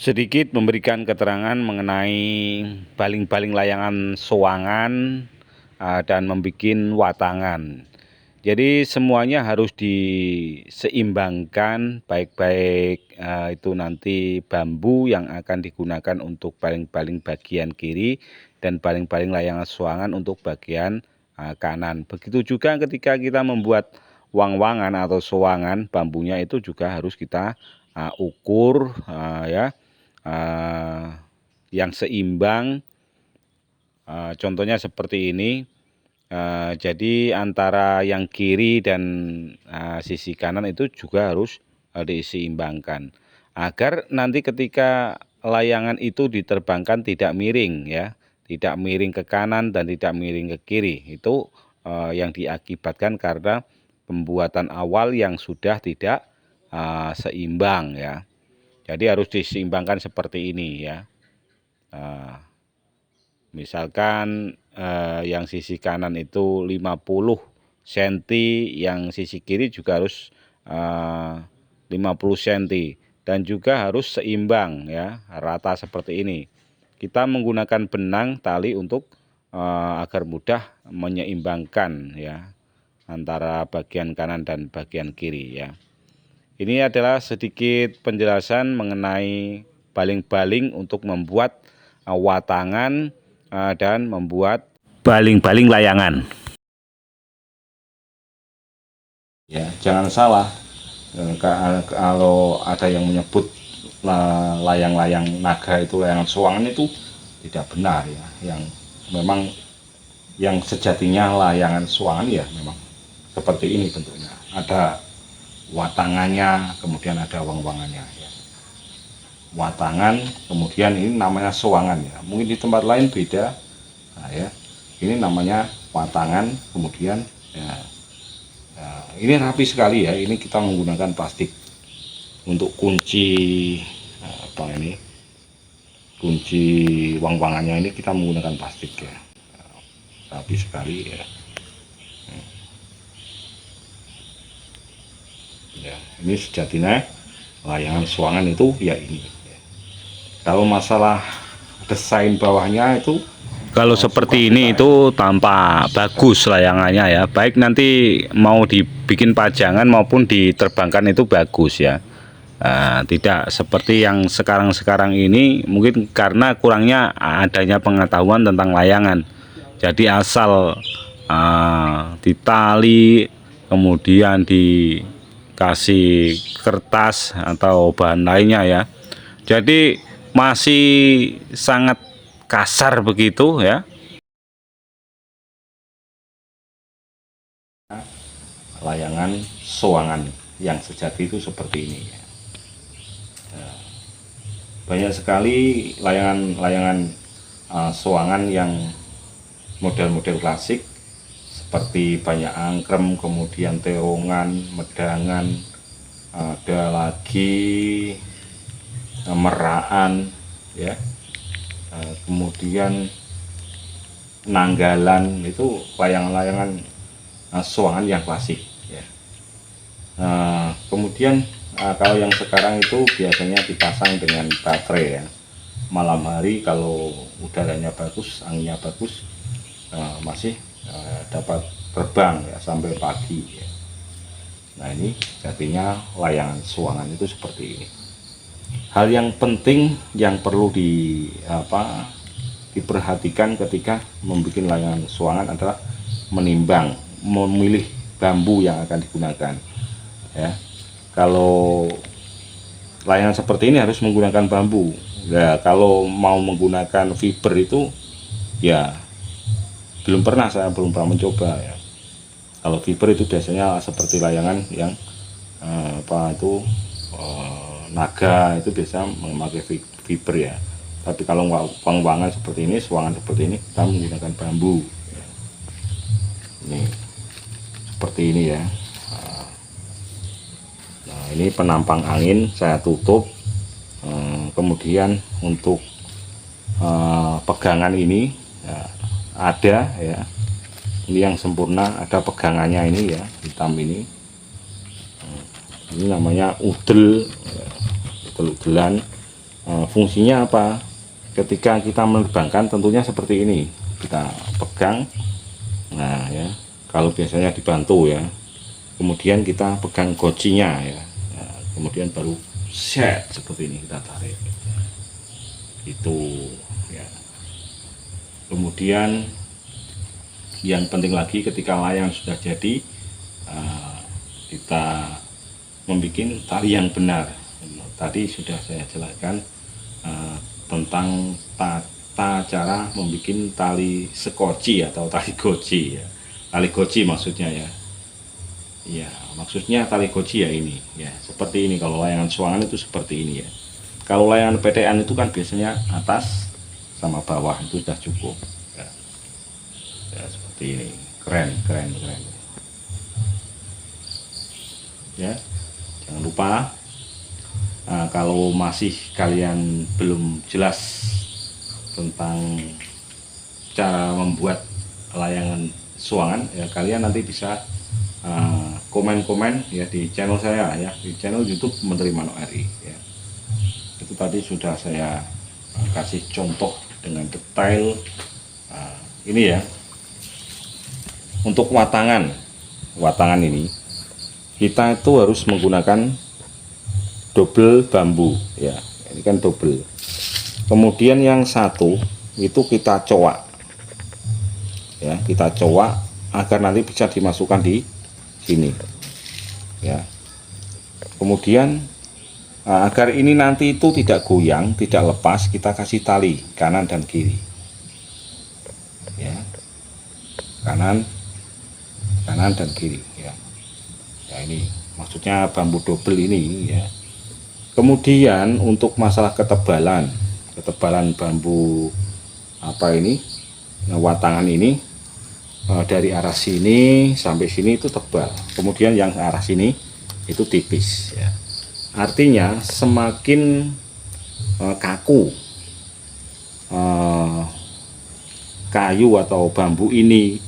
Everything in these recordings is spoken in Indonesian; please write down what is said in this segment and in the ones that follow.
sedikit memberikan keterangan mengenai baling-baling layangan sowangan dan membuat watangan. Jadi semuanya harus diseimbangkan, baik-baik itu nanti bambu yang akan digunakan untuk baling-baling bagian kiri dan baling-baling layangan sowangan untuk bagian kanan. Begitu juga ketika kita membuat wang-wangan atau sowangan, bambunya itu juga harus kita ukur ya, yang seimbang. Contohnya seperti ini. Jadi antara yang kiri dan sisi kanan itu juga harus diseimbangkan agar nanti ketika layangan itu diterbangkan tidak miring ya, tidak miring ke kanan dan tidak miring ke kiri. Itu yang diakibatkan karena pembuatan awal yang sudah tidak seimbang ya. Jadi harus diseimbangkan seperti ini ya. Misalkan yang sisi kanan itu 50 cm, yang sisi kiri juga harus 50 cm dan juga harus seimbang ya, rata seperti ini. Kita menggunakan benang tali untuk agar mudah menyeimbangkan ya antara bagian kanan dan bagian kiri ya. Ini adalah sedikit penjelasan mengenai baling-baling untuk membuat watangan dan membuat baling-baling layangan. Ya, jangan salah kalau ada yang menyebut layang-layang naga itu layangan sowangan, itu tidak benar ya. Yang memang yang sejatinya layangan sowangan ya memang seperti ini bentuknya. Ada watangannya, kemudian ada wang-wangannya ya. Watangan, kemudian ini namanya sowangan ya. Mungkin di tempat lain beda. Nah, ya, ini namanya watangan, kemudian ya, ini rapi sekali ya. Ini kita menggunakan plastik untuk kunci apa ini, kunci wang-wangannya ini kita menggunakan plastik ya. Rapi sekali ya. Ya, ini sejatinya layangan sowangan itu ya ini. Kalau masalah desain bawahnya itu, kalau seperti ini itu tampak bagus layangannya ya, baik nanti mau dibikin pajangan maupun diterbangkan itu bagus ya. Tidak seperti yang sekarang ini, mungkin karena kurangnya adanya pengetahuan tentang layangan. Jadi asal ditali, kemudian dikasih kertas atau bahan lainnya ya. Jadi masih sangat kasar begitu ya. Layangan sowangan yang sejati itu seperti ini ya. Banyak sekali layangan sowangan yang model-model klasik seperti banyak angkrem, kemudian terowongan, medangan, ada lagi meraan ya, kemudian nanggalan, itu layangan-layangan sowangan yang klasik ya. Kemudian kalau yang sekarang itu biasanya dipasang dengan baterai ya. Malam hari kalau udaranya bagus, anginnya bagus, masih dapat terbang ya sampai pagi ya. Nah, ini jadinya layangan sowangan itu seperti ini. Hal yang penting yang perlu diperhatikan ketika membuat layangan sowangan adalah menimbang, memilih bambu yang akan digunakan ya. Kalau layangan seperti ini harus menggunakan bambu ya. Kalau mau menggunakan fiber itu ya belum pernah mencoba ya. Kalau fiber itu biasanya seperti layangan yang naga itu biasa memakai fiber ya. Tapi kalau wang-wangan seperti ini, sowangan seperti ini, kita menggunakan bambu ya. Ini seperti ini ya. Nah, ini penampang angin saya tutup. Kemudian untuk pegangan ini ya, ada ya. Ini yang sempurna, ada pegangannya ini ya, hitam ini. Ini namanya udel ya, udel-udelan. Fungsinya apa? Ketika kita menerbangkan tentunya seperti ini, kita pegang. Nah ya, kalau biasanya dibantu ya, kemudian kita pegang gocinya ya, nah, kemudian baru set seperti ini kita tarik itu ya. Kemudian yang penting lagi ketika layang sudah jadi, kita membuat tali yang benar. Tadi sudah saya jelaskan tentang tata cara membuat tali sekoci atau tali goci ya. Tali goci maksudnya ya. Ya, maksudnya tali goci ya ini ya. Seperti ini kalau layangan suangan itu seperti ini ya. Kalau layangan PTN itu kan biasanya atas sama bawah itu sudah cukup. Ya, ya seperti ini. Keren. Ya, jangan lupa kalau masih kalian belum jelas tentang cara membuat layangan suangan ya, kalian nanti bisa komen-komen ya di channel saya ya, di channel YouTube Menteri Manuk RI ya. Itu tadi sudah saya kasih contoh dengan detail. Ini ya, untuk watangan ini kita itu harus menggunakan double bambu ya, ini kan double. Kemudian yang satu itu kita coak ya, kita coak agar nanti bisa dimasukkan di sini ya. Kemudian agar ini nanti itu tidak goyang, tidak lepas, kita kasih tali kanan dan kiri ya, kanan dan kiri ya. Ya ini maksudnya bambu double ini ya. Kemudian untuk masalah ketebalan bambu apa ini, watangan ini dari arah sini sampai sini itu tebal, kemudian yang arah sini itu tipis ya. Artinya semakin kaku kayu atau bambu ini,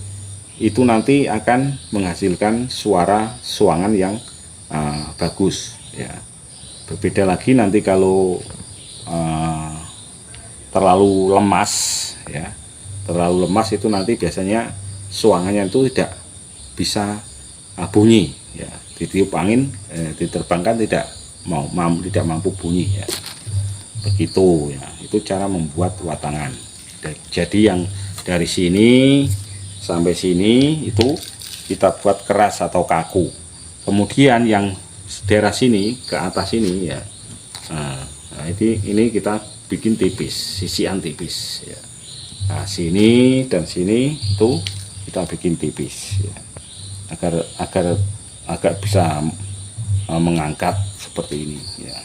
itu nanti akan menghasilkan suara suangan yang bagus ya. Berbeda lagi nanti kalau terlalu lemas ya, terlalu lemas itu nanti biasanya suangannya itu tidak bisa bunyi ya, ditiup angin diterbangkan tidak mampu bunyi ya. Begitu ya, itu cara membuat watangan. Jadi yang dari sini sampai sini itu kita buat keras atau kaku, kemudian yang daerah sini ke atas ini ya, nah ini kita bikin tipis, sisian tipis ya. Nah sini dan sini itu kita bikin tipis ya, agar bisa mengangkat seperti ini ya.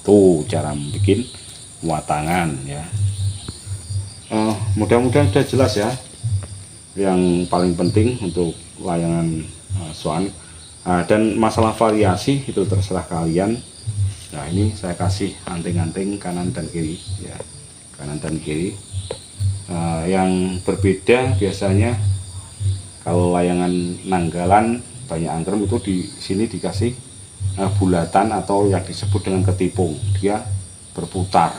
Tuh cara membuat watangan ya. Mudah-mudahan sudah jelas ya. Yang paling penting untuk layangan suangan. Dan masalah variasi itu terserah kalian. Nah ini saya kasih anting-anting kanan dan kiri ya, kanan dan kiri. Yang berbeda biasanya kalau layangan nanggalan banyak angkrem itu di sini dikasih bulatan atau yang disebut dengan ketipung, dia berputar.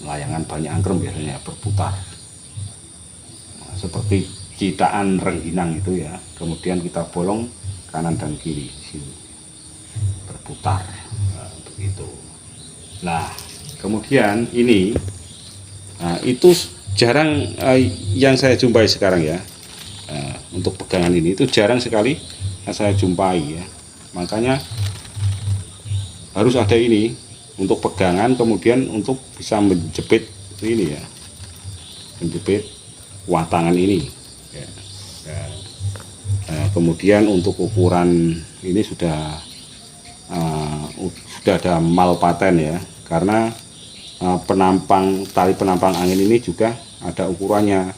Layangan banyak angkrem biasanya berputar seperti citaan rengginang itu ya, kemudian kita bolong kanan dan kiri sini berputar begitu. Nah kemudian ini itu jarang yang saya jumpai sekarang ya, untuk pegangan ini itu jarang sekali saya jumpai ya, makanya harus ada ini untuk pegangan, kemudian untuk bisa menjepit ini ya, menjepit watangan ini ya. Kemudian untuk ukuran ini sudah ada mal paten ya, karena tali penampang angin ini juga ada ukurannya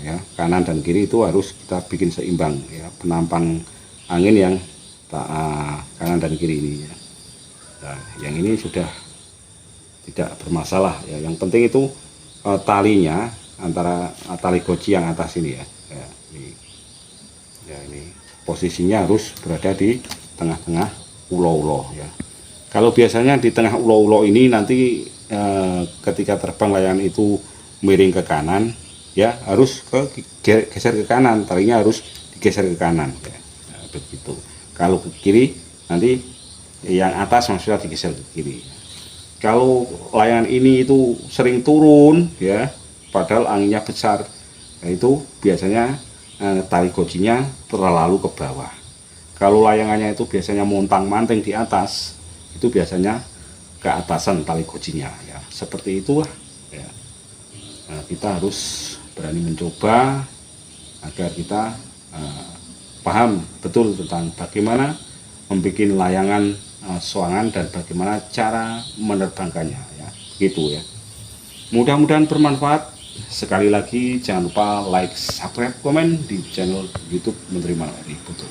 ya, kanan dan kiri itu harus kita bikin seimbang ya, penampang angin yang kanan dan kiri ini ya. Nah, yang ini sudah tidak bermasalah ya, yang penting itu talinya antara tali goci yang atas ini ya, ini posisinya harus berada di tengah-tengah ulo-ulo ya. Kalau biasanya di tengah ulo-ulo ini nanti ketika terbang layangan itu miring ke kanan, ya harus geser ke kanan, talinya harus digeser ke kanan, ya. Nah, begitu. Kalau ke kiri nanti yang atas maksudnya digeser ke kiri. Kalau layangan ini itu sering turun, ya, padahal anginnya besar, nah, itu biasanya tali gocinya terlalu ke bawah. Kalau layangannya itu biasanya montang-manting di atas, itu biasanya ke atasan tali gocinya, ya. Seperti itulah, ya. Nah, kita harus berani mencoba agar kita paham betul tentang bagaimana membuat layangan soangan dan bagaimana cara menerbangkannya, ya. Gitu ya. Mudah-mudahan bermanfaat. Sekali lagi jangan lupa like, subscribe, komen di channel YouTube Menteri Manwari Putu.